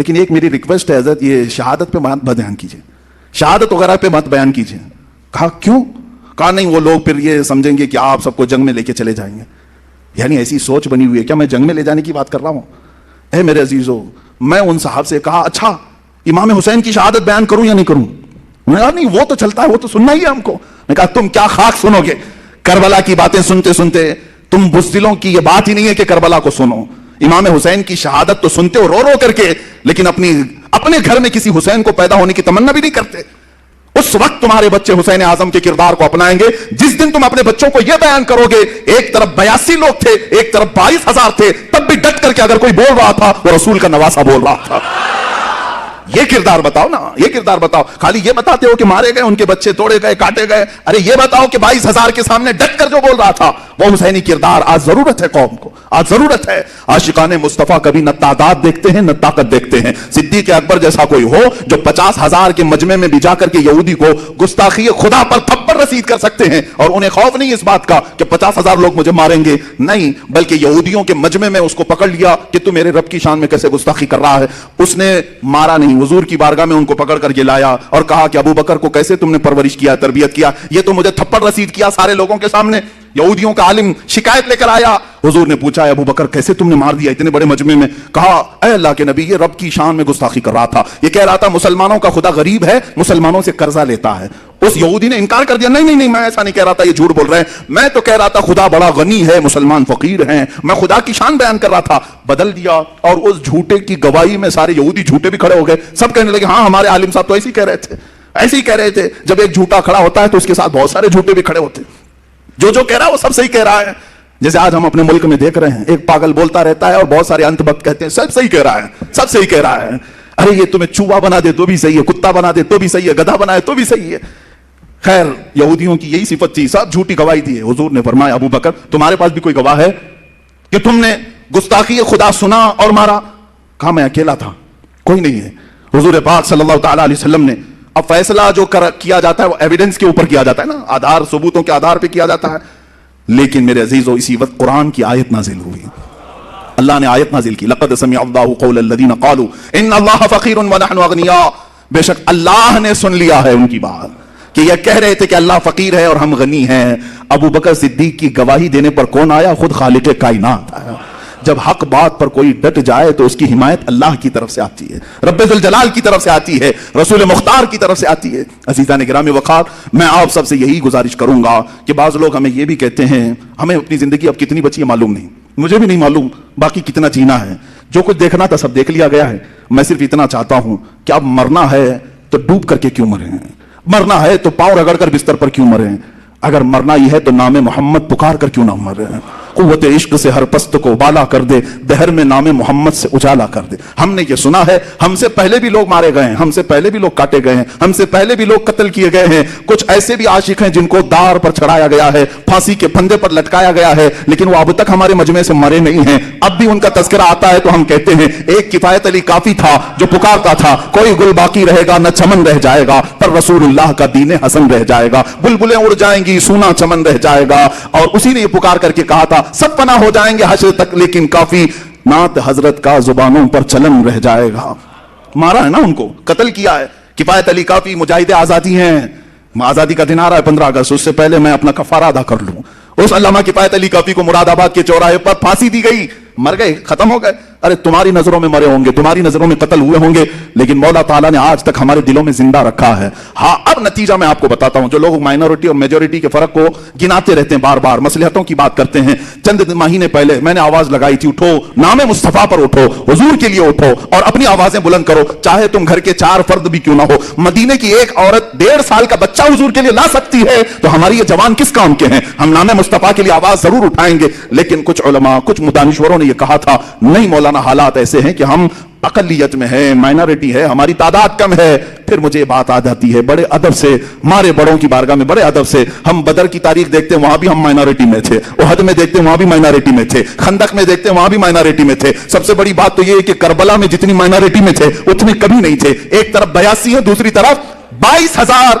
لیکن ایک میری ریکویسٹ ہے حضرت, یہ شہادت پہ مت بیان کیجیے, شہادت وغیرہ پہ مت بیان کیجیے. کہا کیوں؟ کہا نہیں وہ لوگ پھر یہ سمجھیں گے کہ آپ سب کو جنگ میں لے کے چلے جائیں گے. یعنی ایسی سوچ بنی ہوئی ہے. کیا میں جنگ میں لے جانے کی بات کر رہا ہوں؟ اے میرے عزیزو, میں ان صاحب سے کہا اچھا امام حسین کی شہادت بیان کروں یا نہیں کروں؟ میں نے کہا نہیں وہ تو چلتا ہے, وہ تو سننا ہی ہے ہم کو. میں کہا تم کیا خاک سنو گے کربلا کی باتیں سنتے سنتے؟ تم بزدلوں کی یہ بات ہی نہیں ہے کہ کربلا کو سنو. امام حسین کی شہادت تو سنتے ہو رو رو کر کے, لیکن اپنے گھر میں کسی حسین کو پیدا ہونے کی تمنا بھی نہیں کرتے. اس وقت تمہارے بچے حسین اعظم کے کردار کو اپنائیں گے جس دن تم اپنے بچوں کو یہ بیان کرو گے ایک طرف 82 لوگ تھے, ایک طرف 22,000 تھے, تب بھی ڈٹ کر کے اگر کوئی بول رہا تھا وہ رسول کا نواسہ بول رہا تھا. یہ کردار بتاؤ نا, یہ کردار بتاؤ. خالی یہ بتاتے ہو کہ مارے گئے, ان کے بچے توڑے گئے, کاٹے گئے. ارے یہ بتاؤ کہ 22,000 کے سامنے ڈٹ کر جو بول رہا تھا وہ حسینی کردار. آج ضرورت ہے قوم کو, آج ضرورت ہے. عاشقان مصطفیٰ کبھی نہ تعداد دیکھتے ہیں نہ طاقت دیکھتے ہیں. صدیق اکبر جیسا کوئی ہو جو 50,000 کے مجمع میں بھی جا کر کے یہودی کو گستاخی خدا پر تھپڑ رسید کر سکتے ہیں, اور انہیں خوف نہیں اس بات کا کہ 50,000 لوگ مجھے ماریں گے. نہیں, بلکہ یہودیوں کے مجمع میں اس کو پکڑ لیا کہ تو میرے رب کی شان میں کیسے گستاخی کر رہا ہے. اس نے مارا نہیں, حضور کی بارگاہ میں ان کو پکڑ کر کے لایا اور کہا کہ ابو بکر کو کیسے تم نے پرورش کیا, تربیت کیا, یہ تو مجھے تھپڑ رسید کیا سارے لوگوں کے سامنے. یہودیوں کا عالم شکایت لے کر آیا, حضور نے پوچھا ابو بکر کیسے تم نے مار دیا اتنے بڑے مجمع میں؟ کہا اے اللہ کے نبی, یہ رب کی شان میں گستاخی کر رہا تھا, یہ کہہ رہا تھا مسلمانوں کا خدا غریب ہے, مسلمانوں سے قرضہ لیتا ہے. اس یہودی نے انکار کر دیا, نہیں نہیں میں ایسا نہیں کہہ رہا تھا, یہ جھوٹ بول رہے ہیں, میں تو کہہ رہا تھا خدا بڑا غنی ہے, مسلمان فقیر ہیں, میں خدا کی شان بیان کر رہا تھا. بدل دیا, اور اس جھوٹے کی گواہی میں سارے یہودی جھوٹے بھی کھڑے ہو گئے. سب کہنے لگے ہاں ہمارے عالم صاحب تو ایسے ہی کہہ رہے تھے, ایسے ہی کہہ رہے تھے. جب ایک جھوٹا کھڑا ہوتا ہے تو اس کے ساتھ بہت سارے جھوٹے بھی کھڑے ہوتے, جو کہہ رہا ہے وہ سب صحیح کہہ رہا ہے. جیسے آج ہم اپنے ملک میں دیکھ رہے ہیں, ایک پاگل بولتا رہتا ہے اور بہت سارے انت بخت کہتے ہیں سب صحیح کہہ رہا ہے, سب صحیح کہہ رہا ہے. ارے یہ تمہیں چوہا بنا دے تو بھی صحیح ہے, کتا بنا دے تو بھی صحیح ہے, گدھا بنائے تو بھی صحیح ہے. خیر یہودیوں کی یہی صفت تھی, سب جھوٹی گواہی دی ہے. حضور نے فرمایا ابو بکر تمہارے پاس بھی کوئی گواہ ہے کہ تم نے گستاخی خدا سنا اور مارا؟ کہا میں اکیلا تھا, کوئی نہیں ہے. حضور پاک صلی اللہ تعالی علیہ وسلم نے, اب فیصلہ جو کیا جاتا ہے وہ ایویڈنس کے اوپر کیا جاتا ہے نا, آدھار ثبوتوں کے آدھار پہ کیا جاتا ہے. لیکن میرے عزیزو اسی وقت قرآن کی آیت نازل ہوئی, اللہ نے آیت نازل کی, لقد سمع اللہ قول الذین قالوا ان اللہ فقیر ونحن اغنیاء. بے شک اللہ نے سن لیا ہے ان کی بات کہ یہ کہہ رہے تھے کہ اللہ فقیر ہے اور ہم غنی ہیں. ابو بکر صدیق کی گواہی دینے پر کون آیا؟ خود خالق کائنات آیا. جب حق بات پر کوئی ڈٹ جائے تو اس کی حمایت اللہ کی طرف سے آتی ہے, رب ذوالجلال کی طرف سے آتی ہے, رسول مختار کی طرف سے آتی ہے. عزیزان گرامی وقار, میں آپ سب سے یہی گزارش کروں گا کہ بعض لوگ ہمیں یہ بھی کہتے ہیں ہمیں اپنی زندگی اب کتنی بچی ہے معلوم نہیں, مجھے بھی نہیں معلوم باقی کتنا جینا ہے, جو کچھ دیکھنا تھا سب دیکھ لیا گیا ہے. میں صرف اتنا چاہتا ہوں کہ اب مرنا ہے تو ڈوب کر کے کیوں مریں, مرنا ہے تو پاؤں رگڑ کر بستر پر کیوں مریں, اگر مرنا یہ ہے تو نام محمد پکار کر کیوں نہ مریں. قوت عشق سے ہر پست کو بالا کر دے, دہر میں نام محمد سے اجالا کر دے. ہم نے یہ سنا ہے ہم سے پہلے بھی لوگ مارے گئے ہیں, ہم سے پہلے بھی لوگ کاٹے گئے ہیں, ہم سے پہلے بھی لوگ قتل کیے گئے ہیں. کچھ ایسے بھی عاشق ہیں جن کو دار پر چڑھایا گیا ہے, پھانسی کے پھندے پر لٹکایا گیا ہے, لیکن وہ اب تک ہمارے مجمع سے مرے نہیں ہیں. اب بھی ان کا تذکرہ آتا ہے تو ہم کہتے ہیں ایک کفایت علی کافی تھا جو پکارتا تھا کوئی گل باقی رہے گا نہ چمن رہ جائے گا, پر رسول اللہ کا دین حسن رہ جائے گا. بلبلیں اڑ جائیں گی سونا چمن رہ جائے گا, اور اسی نے یہ پکار کر کے کہا تھا سب فنا ہو جائیں گے حشر تک لیکن کافی نعت حضرت کا زبانوں پر چلن رہ جائے گا. مارا ہے نا, ان کو قتل کیا ہے. کفایت علی کافی مجاہد آزادی ہیں, آزادی کا دن آ رہا ہے 15 اگست, اس سے پہلے میں اپنا کفارہ ادا کر لوں. اس علامہ کفایت علی کافی کو مراد آباد کے چوراہے پر پھانسی دی گئی, مر گئے, ختم ہو گئے. ارے تمہاری نظروں میں مرے ہوں گے, تمہاری نظروں میں قتل ہوئے ہوں گے, لیکن مولا تعالیٰ نے آج تک ہمارے دلوں میں زندہ رکھا ہے. ہاں اب نتیجہ میں آپ کو بتاتا ہوں. جو لوگ مائنورٹی اور میجورٹی کے فرق کو گناتے رہتے ہیں, بار بار مصلحتوں کی بات کرتے ہیں, چند مہینے پہلے میں نے آواز لگائی تھی اٹھو نام مصطفیٰ پر اٹھو, حضور کے لیے اٹھو اور اپنی آوازیں بلند کرو, چاہے تم گھر کے 4 فرد بھی کیوں نہ ہو. مدینے کی ایک عورت 1.5 سال کا بچہ حضور کے لیے لا سکتی ہے, تو ہماری یہ جوان کس کام کے ہیں؟ ہم نام مصطفیٰ کے لیے آواز ضرور اٹھائیں گے. لیکن کچھ علماء کچھ دانشوروں نے یہ کہا تھا نہیں مولانا, حالات ایسے ہیں کہ ہم اقلیت میں ہے, مائنورٹی ہے, ہماری تعداد کم ہے. پھر مجھے بات آ جاتی ہے بڑے ادب سے, ہمارے بڑوں کی بارگاہ میں بڑے ادب سے. ہم بدر کی تاریخ دیکھتے ہیں وہاں بھی ہم مائنورٹی میں تھے, احد میں دیکھتے ہیں وہاں بھی مائنورٹی میں تھے, خندق میں دیکھتے ہیں وہاں بھی مائنورٹی میں تھے. سب سے بڑی بات تو یہ ہے کہ کربلا میں جتنی مائنورٹی میں تھے اتنے کبھی نہیں تھے. ایک طرف 82 ہے, دوسری طرف 22,000,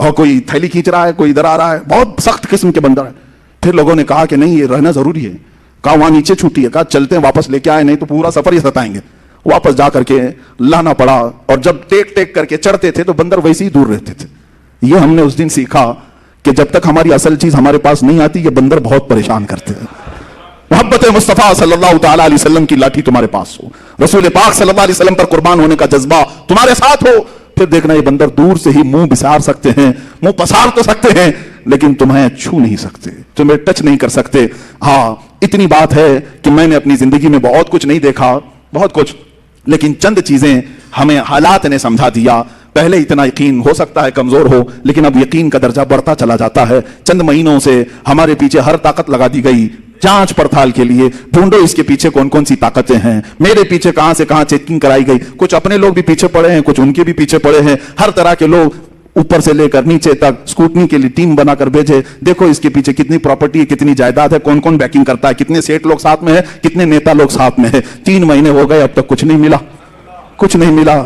اور کوئی تھیلی کھینچ رہا ہے, کوئی ادھر آ رہا ہے, بہت سخت قسم کے بندر ہیں. پھر لوگوں نے کہا کہ نہیں یہ رہنا ضروری ہے. کہا وہاں نیچے چھٹی ہے, کہا چلتے ہیں واپس لے کے آئے, نہیں تو پورا سفر ہی ستائیں گے. واپس جا کر کے لانا پڑا, اور جب ٹیک ٹیک کر کے چڑھتے تھے تو بندر ویسے ہی دور رہتے تھے. یہ ہم نے اس دن سیکھا کہ جب تک ہماری اصل چیز ہمارے پاس نہیں آتی یہ بندر بہت پریشان کرتے ہیں. محبت مصطفیٰ صلی اللہ تعالی علیہ وسلم کی لاٹھی تمہارے پاس ہو, رسول پاک صلی اللہ علیہ وسلم پر قربان ہونے کا جذبہ تمہارے ساتھ ہو, پھر دیکھنا یہ بندر دور سے ہی منہ بسار سکتے ہیں, منہ پسار تو سکتے ہیں, لیکن تمہیں چھو نہیں سکتے, تمہیں ٹچ نہیں کر سکتے. ہاں اتنی بات ہے کہ میں نے اپنی زندگی میں بہت کچھ نہیں دیکھا, بہت کچھ, لیکن چند چیزیں ہمیں حالات نے سمجھا دیا. پہلے اتنا یقین ہو سکتا ہے کمزور ہو, لیکن اب یقین کا درجہ بڑھتا چلا جاتا ہے. چند مہینوں سے ہمارے پیچھے ہر طاقت لگا دی گئی جانچ پڑتال کے لیے. ڈھونڈو اس کے پیچھے کون کون سی طاقتیں ہیں, میرے پیچھے کہاں سے کہاں چیکنگ کرائی گئی. کچھ اپنے لوگ بھی پیچھے پڑے ہیں, کچھ ان کے بھی پیچھے پڑے ہیں. ہر طرح کے لوگ اوپر سے لے کر نیچے تک اسکوٹنی کے لیے ٹیم بنا کر بھیجے. دیکھو اس کے پیچھے کتنی پراپرٹی ہے, کتنی جائیداد ہے, کون کون بیکنگ کرتا ہے, کتنے سیٹ لوگ ساتھ میں ہے, کتنے نیتا لوگ ساتھ میں ہے. 3 مہینے ہو گئے, اب تک کچھ نہیں ملا, کچھ نہیں ملا.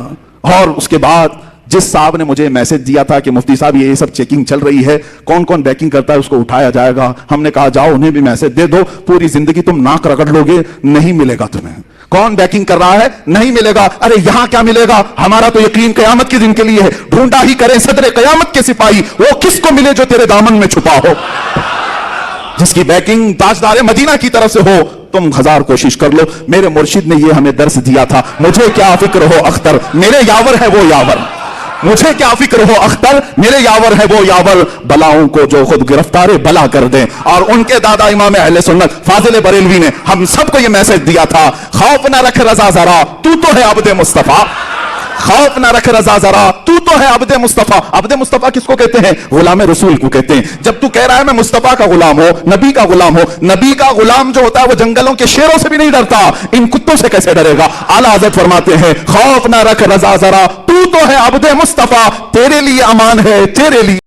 اور اس کے بعد جس صاحب نے مجھے میسج دیا تھا کہ مفتی صاحب یہ سب چیکنگ چل رہی ہے, کون کون بیکنگ کرتا ہے اس کو اٹھایا جائے گا, ہم نے کہا جاؤ انہیں بھی میسج دے دو. پوری زندگی تم ناک رگڑ لو گے, نہیں ملے گا تمہیں. کون بیکنگ کر رہا ہے, نہیں ملے گا. ارے یہاں کیا ملے گا, ہمارا تو یقین قیامت کے دن کے لیے ہے. ڈھونڈا ہی کریں صدر قیامت کے سپاہی, وہ کس کو ملے جو تیرے دامن میں چھپا ہو. جس کی بیکنگ تاجدار مدینہ کی طرف سے ہو, تم 1000 کوشش کر لو. میرے مرشد نے یہ ہمیں درس دیا تھا, مجھے کیا فکر ہو اختر, میرے یاور ہے وہ یاور. مجھے کیا فکر ہو اختر, میرے یاور ہے وہ یاور. بلاؤں کو جو خود گرفتار بلا کر دیں. اور ان کے دادا امام اہل سنت فاضل بریلوی نے ہم سب کو یہ میسج دیا تھا, خوف نہ رکھ رضا ذرا, تو ہے عبد مصطفیٰ. خوف نہ رکھ رضا ذرا, تو ہے عبد مصطفیٰ. عبد مصطفیٰ کس کو کہتے ہیں, غلام رسول کو کہتے ہیں. جب تو کہہ رہا ہے میں مصطفیٰ کا غلام ہو, نبی کا غلام ہو, نبی کا غلام جو ہوتا ہے وہ جنگلوں کے شیروں سے بھی نہیں ڈرتا, ان کتوں سے کیسے ڈرے گا. اعلیٰ حضرت فرماتے ہیں خوف نہ رکھ رضا ذرا, تو ہے عبد مصطفیٰ, تیرے لیے امان ہے, تیرے لیے